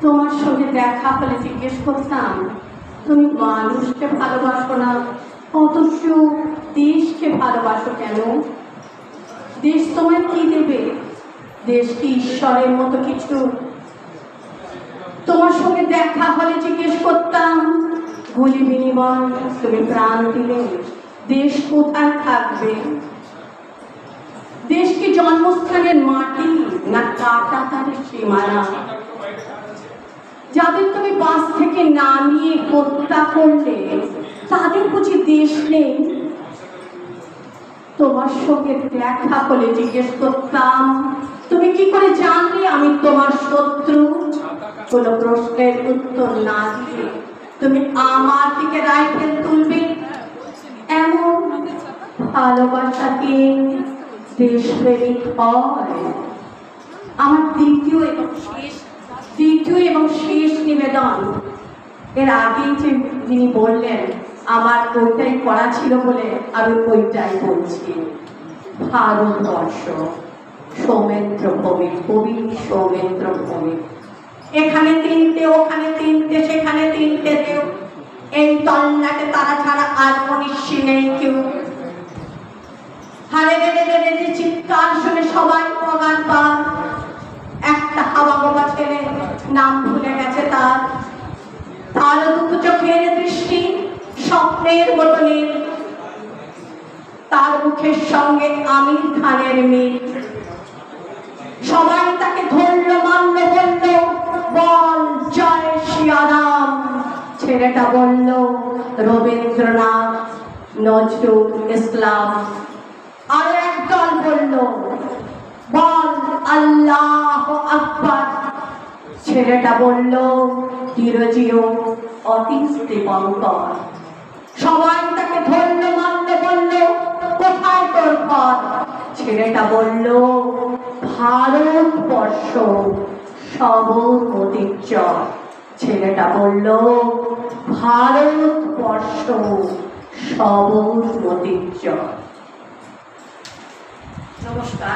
তোমার সঙ্গে দেখা হলে জিজ্ঞেস করতাম তুমি মানুষকে ভালোবাসো না, অথচ দেশকে ভালোবাসো কেন? দেশ তোমায় কি দেবে? দেশ কি ঈশ্বরের মতো কিছু? তোমার সঙ্গে দেখা হলে জিজ্ঞেস করতাম গুলি বিনিময় তুমি প্রাণ দিলে, দেশ কোথায় থাকবে? দেশ কি জন্মস্থানের মাটি না কাটা তার সীমানা? যাদের তুমি বাস থেকে নামিয়ে হত্যা করলে তাদের বুঝি দেশ নেই? তোমার সঙ্গে দেখা হলে জিজ্ঞেস করতাম তুমি কি করে জানলে আমি তোমার শত্রু? কোন প্রশ্নের উত্তর না দিয়ে তুমি আমার দিকে রাইফেল তুলবে? এমন ভালোবাসাকে দেশপ্রেমিক হয়? আমার দ্বিতীয় এবং শেষ নিবেদন। এর আগে যে যিনি বললেন আমার ওইটাই করা ছিল বলে আমি ওইটাই বলছি। ভারতবর্ষ সৌমেন্দ্র ভৌমিক, কবি সৌমেন্দ্র ভৌমিক। এখানে তিনটে, ওখানে তিনটে, সেখানে তিনটে কেউ, এই তল্লাটে তারা ছাড়া আর মনীষী নেই কেউ। হারে রে চিৎকার শুনে সবাই পগার পার। একটা হাওয়া গোবা ছেলে, নাম ভুলে গেছে তার। তারও দুটো চোখের দৃষ্টি স্বপ্নের বোতলের, তার মুখের সঙ্গে আমির খানের মিল। সবাই তাকে ধরল, মানল, বলল বল জয় শ্রীরাম। ছেলেটা বলল রবীন্দ্রনাথ, নজরুল ইসলাম। আরো একদল বলল বল আল্লাহ আকবার। ছেলেটা বলল চিরজিও অতীশ দীপঙ্কর। সবাই তাকে ধরল, মানল, বলল কোথায় তোর ঘর? ছেলেটা বলল ভারতবর্ষ সবরমতীর চর। ছেলেটা বলল ভারতবর্ষ সবরমতীর চর। নমস্কার।